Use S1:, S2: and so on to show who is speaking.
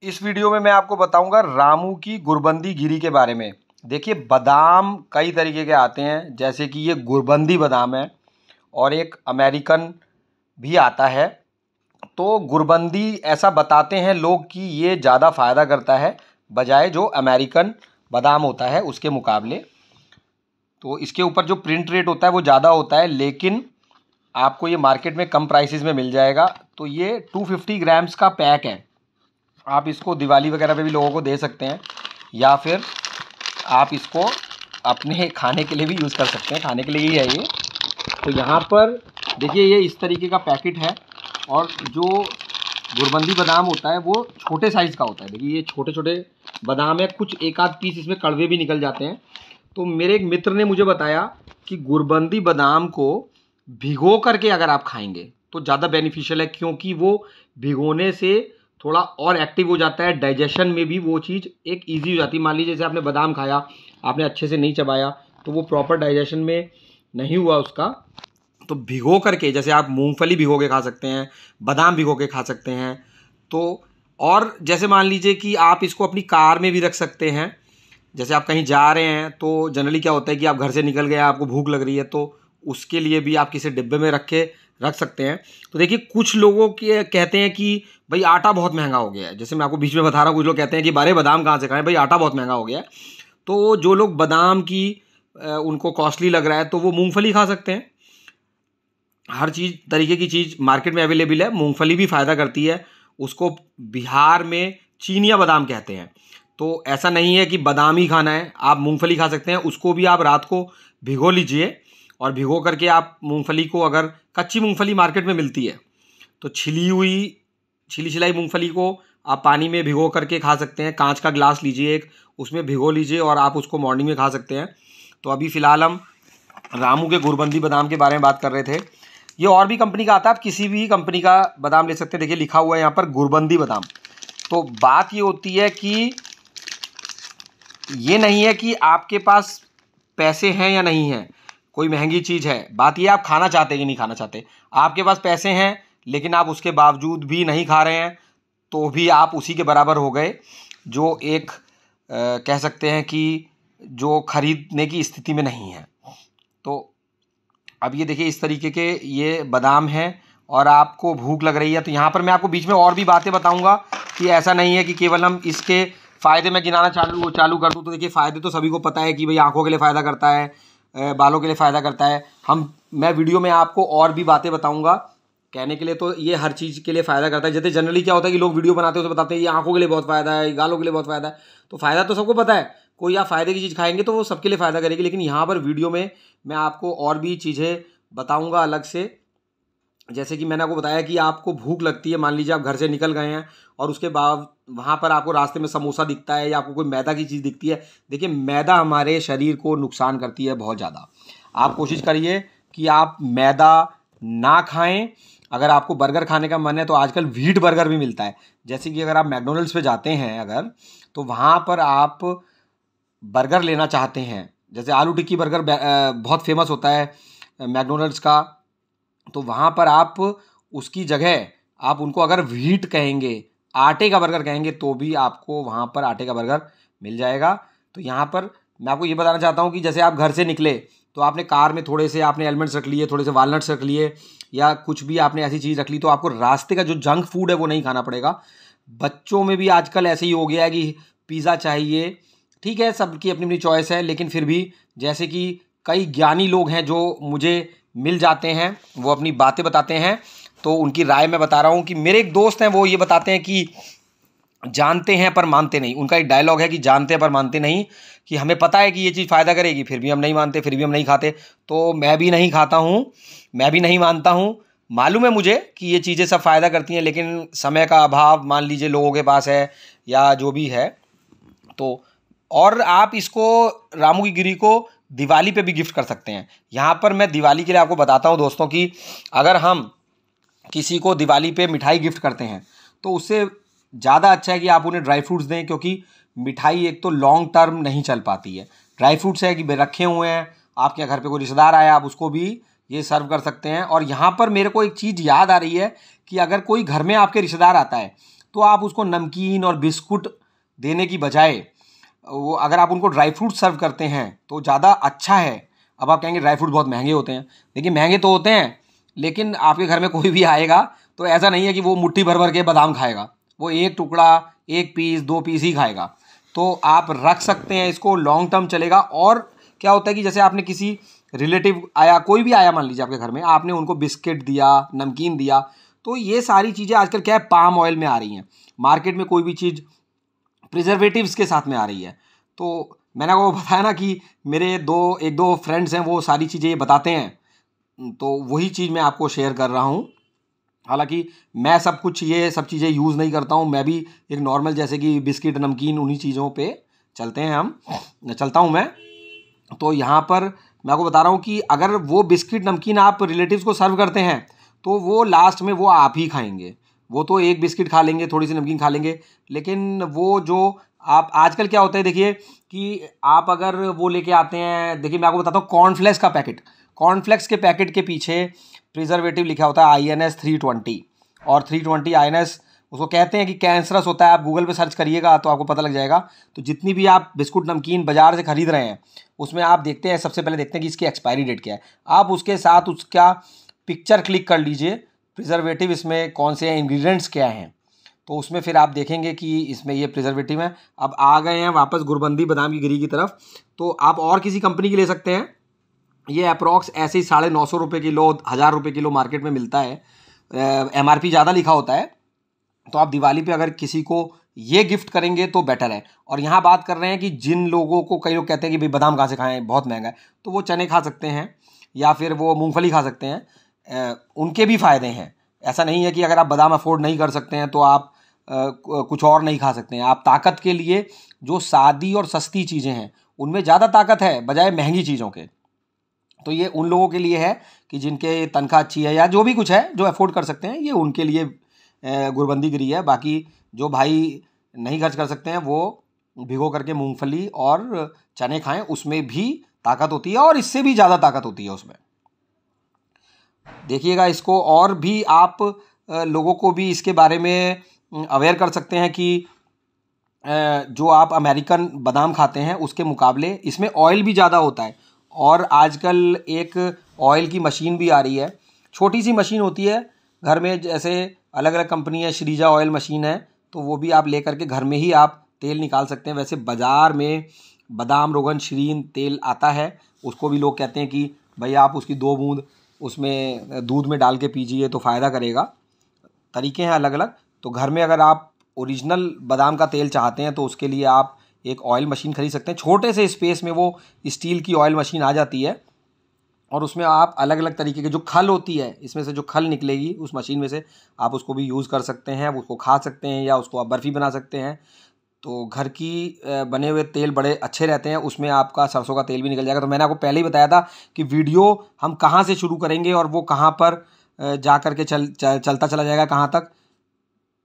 S1: इस वीडियो में मैं आपको बताऊंगा रामू की गुरबंदी गिरी के बारे में। देखिए, बादाम कई तरीके के आते हैं, जैसे कि ये गुरबंदी बादाम है और एक अमेरिकन भी आता है। तो गुरबंदी ऐसा बताते हैं लोग कि ये ज़्यादा फ़ायदा करता है बजाय जो अमेरिकन बादाम होता है उसके मुकाबले। तो इसके ऊपर जो प्रिंट रेट होता है वो ज़्यादा होता है, लेकिन आपको ये मार्केट में कम प्राइसेस में मिल जाएगा। तो ये 250 ग्राम्स का पैक है। आप इसको दिवाली वगैरह पे भी लोगों को दे सकते हैं, या फिर आप इसको अपने खाने के लिए भी यूज़ कर सकते हैं। खाने के लिए ही है ये। तो यहाँ पर देखिए, ये इस तरीके का पैकेट है और जो गुरबंदी बादाम होता है वो छोटे साइज़ का होता है। देखिए, ये छोटे छोटे बादाम है, कुछ एक आध पीस इसमें कड़वे भी निकल जाते हैं। तो मेरे एक मित्र ने मुझे बताया कि गुरबंदी बादाम को भिगो करके अगर आप खाएंगे तो ज़्यादा बेनिफिशियल है, क्योंकि वो भिगोने से थोड़ा और एक्टिव हो जाता है। डाइजेशन में भी वो चीज़ एक ईजी हो जाती है। मान लीजिए जैसे आपने बादाम खाया, आपने अच्छे से नहीं चबाया तो वो प्रॉपर डाइजेशन में नहीं हुआ उसका। तो भिगो करके, जैसे आप मूंगफली भिगो के खा सकते हैं, बादाम भिगो के खा सकते हैं। तो और जैसे मान लीजिए कि आप इसको अपनी कार में भी रख सकते हैं। जैसे आप कहीं जा रहे हैं तो जनरली क्या होता है कि आप घर से निकल गए, आपको भूख लग रही है, तो उसके लिए भी आप किसी डिब्बे में रख सकते हैं। तो देखिए, कुछ लोगों के कहते हैं कि भाई आटा बहुत महंगा हो गया है। जैसे मैं आपको बीच में बता रहा हूँ, कुछ लोग कहते हैं कि बारे बादाम कहाँ से खाएं, भाई आटा बहुत महंगा हो गया है। तो जो लोग बादाम की उनको कॉस्टली लग रहा है तो वो मूंगफली खा सकते हैं। हर चीज़ तरीके की चीज़ मार्केट में अवेलेबल है। मूंगफली भी फ़ायदा करती है। उसको बिहार में चीनिया बादाम कहते हैं। तो ऐसा नहीं है कि बादाम ही खाना है, आप मूंगफली खा सकते हैं। उसको भी आप रात को भिगो लीजिए और भिगो करके आप मूंगफली को, अगर कच्ची मूंगफली मार्केट में मिलती है तो छिली छिलाई मूंगफली को आप पानी में भिगो करके खा सकते हैं। कांच का ग्लास लीजिए एक, उसमें भिगो लीजिए और आप उसको मॉर्निंग में खा सकते हैं। तो अभी फ़िलहाल हम रामू के गुरबंदी बादाम के बारे में बात कर रहे थे। ये और भी कंपनी का आता है, आप किसी भी कंपनी का बादाम ले सकते हैं। देखिए, लिखा हुआ है यहाँ पर गुरबंदी बादाम। तो बात ये होती है कि ये नहीं है कि आपके पास पैसे हैं या नहीं हैं, कोई महंगी चीज़ है। बात ये आप खाना चाहते हैं कि नहीं खाना चाहते। आपके पास पैसे हैं लेकिन आप उसके बावजूद भी नहीं खा रहे हैं, तो भी आप उसी के बराबर हो गए जो एक कह सकते हैं कि जो खरीदने की स्थिति में नहीं है। तो अब ये देखिए, इस तरीके के ये बादाम हैं और आपको भूख लग रही है। तो यहाँ पर मैं आपको बीच में और भी बातें बताऊँगा कि ऐसा नहीं है कि केवल हम इसके फ़ायदे में गिनाना चालू कर दूँ। तो देखिए, फ़ायदे तो सभी को पता है कि भाई आँखों के लिए फ़ायदा करता है, बालों के लिए फ़ायदा करता है। मैं वीडियो में आपको और भी बातें बताऊंगा। कहने के लिए तो ये हर चीज़ के लिए फ़ायदा करता है। जैसे जनरली क्या होता है कि लोग वीडियो बनाते हैं तो बताते हैं ये आँखों के लिए बहुत फ़ायदा है, गालों के लिए बहुत फ़ायदा है। तो फ़ायदा तो सबको पता है, कोई आप फ़ायदे की चीज़ खाएंगे तो वो सबके लिए फ़ायदा करेगी। लेकिन यहाँ पर वीडियो में मैं आपको और भी चीज़ें बताऊँगा अलग से। जैसे कि मैंने आपको बताया कि आपको भूख लगती है, मान लीजिए आप घर से निकल गए हैं और उसके बाद वहाँ पर आपको रास्ते में समोसा दिखता है या आपको कोई मैदा की चीज़ दिखती है। देखिए, मैदा हमारे शरीर को नुकसान करती है बहुत ज़्यादा। आप कोशिश करिए कि आप मैदा ना खाएं। अगर आपको बर्गर खाने का मन है तो आजकल व्हीट बर्गर भी मिलता है। जैसे कि अगर आप मैकडोनल्ड्स पे जाते हैं अगर, तो वहाँ पर आप बर्गर लेना चाहते हैं, जैसे आलू टिक्की बर्गर बहुत फेमस होता है मैकडोनल्ड्स का। तो वहाँ पर आप उसकी जगह आप उनको अगर व्हीट कहेंगे, आटे का बर्गर कहेंगे, तो भी आपको वहाँ पर आटे का बर्गर मिल जाएगा। तो यहाँ पर मैं आपको ये बताना चाहता हूँ कि जैसे आप घर से निकले तो आपने कार में थोड़े से आपने एलमंड्स रख लिए, थोड़े से वालनट्स रख लिए, या कुछ भी आपने ऐसी चीज़ रख ली, तो आपको रास्ते का जो जंक फूड है वो नहीं खाना पड़ेगा। बच्चों में भी आजकल ऐसे ही हो गया है कि पिज़्ज़ा चाहिए। ठीक है, सबकी अपनी अपनी चॉइस है, लेकिन फिर भी जैसे कि कई ज्ञानी लोग हैं जो मुझे मिल जाते हैं, वो अपनी बातें बताते हैं, तो उनकी राय मैं बता रहा हूँ। कि मेरे एक दोस्त हैं, वो ये बताते हैं कि जानते हैं पर मानते नहीं। उनका एक डायलॉग है कि जानते हैं पर मानते नहीं, कि हमें पता है कि ये चीज़ फ़ायदा करेगी, फिर भी हम नहीं मानते, फिर भी हम नहीं खाते। तो मैं भी नहीं खाता हूँ, मैं भी नहीं मानता हूँ। मालूम है मुझे कि ये चीज़ें सब फ़ायदा करती हैं, लेकिन समय का अभाव मान लीजिए लोगों के पास है या जो भी है। तो और आप इसको, रामू की गिरी को दिवाली पे भी गिफ्ट कर सकते हैं। यहाँ पर मैं दिवाली के लिए आपको बताता हूँ दोस्तों कि अगर हम किसी को दिवाली पे मिठाई गिफ्ट करते हैं तो उससे ज़्यादा अच्छा है कि आप उन्हें ड्राई फ्रूट्स दें, क्योंकि मिठाई एक तो लॉन्ग टर्म नहीं चल पाती है। ड्राई फ्रूट्स है कि रखे हुए हैं, आपके घर पे कोई रिश्तेदार आया, आप उसको भी ये सर्व कर सकते हैं। और यहाँ पर मेरे को एक चीज़ याद आ रही है कि अगर कोई घर में आपके रिश्तेदार आता है तो आप उसको नमकीन और बिस्कुट देने की बजाय वो अगर आप उनको ड्राई फ्रूट सर्व करते हैं तो ज़्यादा अच्छा है। अब आप कहेंगे ड्राई फ्रूट बहुत महंगे होते हैं। देखिए महंगे तो होते हैं, लेकिन आपके घर में कोई भी आएगा तो ऐसा नहीं है कि वो मुट्ठी भर भर के बादाम खाएगा, वो एक टुकड़ा, एक पीस, 2 पीस ही खाएगा। तो आप रख सकते हैं इसको, लॉन्ग टर्म चलेगा। और क्या होता है कि जैसे आपने किसी रिलेटिव आया, कोई भी आया मान लीजिए आपके घर में, आपने उनको बिस्किट दिया, नमकीन दिया, तो ये सारी चीज़ें आजकल क्या है, पाम ऑयल में आ रही हैं। मार्केट में कोई भी चीज़ प्रिजर्वेटिव्स के साथ में आ रही है। तो मैंने आपको बताया ना कि मेरे एक दो फ्रेंड्स हैं, वो सारी चीज़ें ये बताते हैं, तो वही चीज़ मैं आपको शेयर कर रहा हूँ। हालांकि मैं ये सब चीज़ें यूज़ नहीं करता हूँ, मैं भी एक नॉर्मल जैसे कि बिस्किट, नमकीन, उन्हीं चीज़ों पे चलता हूँ मैं। तो यहाँ पर मैं आपको बता रहा हूँ कि अगर वो बिस्किट, नमकीन आप रिलेटिव्स को सर्व करते हैं तो वो लास्ट में वो आप ही खाएंगे। वो तो एक बिस्किट खा लेंगे, थोड़ी सी नमकीन खा लेंगे, लेकिन वो जो आप आजकल क्या होता है देखिए कि आप अगर वो लेके आते हैं, देखिए मैं आपको बताता हूँ, कॉर्नफ्लेक्स का पैकेट, कॉर्नफ्लेक्स के पैकेट के पीछे प्रिजर्वेटिव लिखा होता है INS 320, और 320 INS उसको कहते हैं कि कैंसरस होता है। आप गूगल पे सर्च करिएगा तो आपको पता लग जाएगा। तो जितनी भी आप बिस्कुट, नमकीन बाजार से खरीद रहे हैं उसमें आप देखते हैं, सबसे पहले देखते हैं कि इसकी एक्सपायरी डेट क्या है। आप उसके साथ उसका पिक्चर क्लिक कर लीजिए, प्रिजर्वेटिव इसमें कौन से हैं, इंग्रेडिएंट्स क्या हैं, तो उसमें फिर आप देखेंगे कि इसमें ये प्रिजर्वेटिव है। अब आ गए हैं वापस गुरबंदी बादाम की गिरी की तरफ, तो आप और किसी कंपनी की ले सकते हैं। ये अप्रॉक्स ऐसे ही 950 रुपये किलो, 1000 रुपये किलो मार्केट में मिलता है। MRP ज़्यादा लिखा होता है। तो आप दिवाली पे अगर किसी को ये गिफ्ट करेंगे तो बेटर है। और यहाँ बात कर रहे हैं कि जिन लोगों को, कई लोग कहते हैं कि भाई बादाम कहाँ से खाएं, बहुत महंगा है, तो वो चने खा सकते हैं या फिर वो मूंगफली खा सकते हैं। उनके भी फ़ायदे हैं। ऐसा नहीं है कि अगर आप बादाम अफोर्ड नहीं कर सकते हैं तो आप कुछ और नहीं खा सकते हैं। आप ताकत के लिए जो सादी और सस्ती चीज़ें हैं उनमें ज़्यादा ताकत है बजाय महंगी चीज़ों के। तो ये उन लोगों के लिए है कि जिनके तनख्वाह अच्छी है या जो भी कुछ है, जो अफोर्ड कर सकते हैं, ये उनके लिए गुरबंदी गिरी है। बाकी जो भाई नहीं खर्च कर सकते हैं वो भिगो करके मूंगफली और चने खाएं, उसमें भी ताकत होती है और इससे भी ज़्यादा ताकत होती है उसमें। देखिएगा इसको, और भी आप लोगों को भी इसके बारे में अवेयर कर सकते हैं कि जो आप अमेरिकन बादाम खाते हैं उसके मुकाबले इसमें ऑयल भी ज़्यादा होता है। और आजकल एक ऑयल की मशीन भी आ रही है, छोटी सी मशीन होती है घर में, जैसे अलग अलग कंपनी है, श्रीजा ऑयल मशीन है, तो वो भी आप ले करके घर में ही आप तेल निकाल सकते हैं। वैसे बाज़ार में बादाम रोगन श्रीन तेल आता है, उसको भी लोग कहते हैं कि भाई आप उसकी 2 बूंद उसमें दूध में डाल के पीजिए तो फ़ायदा करेगा। तरीके हैं अलग अलग। तो घर में अगर आप ओरिजिनल बादाम का तेल चाहते हैं तो उसके लिए आप एक ऑयल मशीन खरीद सकते हैं। छोटे से स्पेस में वो स्टील की ऑयल मशीन आ जाती है और उसमें आप अलग अलग तरीके के, जो खल होती है इसमें से जो खल निकलेगी उस मशीन में से, आप उसको भी यूज़ कर सकते हैं, उसको खा सकते हैं या उसको आप बर्फ़ी बना सकते हैं। तो घर की बने हुए तेल बड़े अच्छे रहते हैं, उसमें आपका सरसों का तेल भी निकल जाएगा। तो मैंने आपको पहले ही बताया था कि वीडियो हम कहाँ से शुरू करेंगे और वो कहाँ पर जा कर के चलता चला जाएगा कहाँ तक।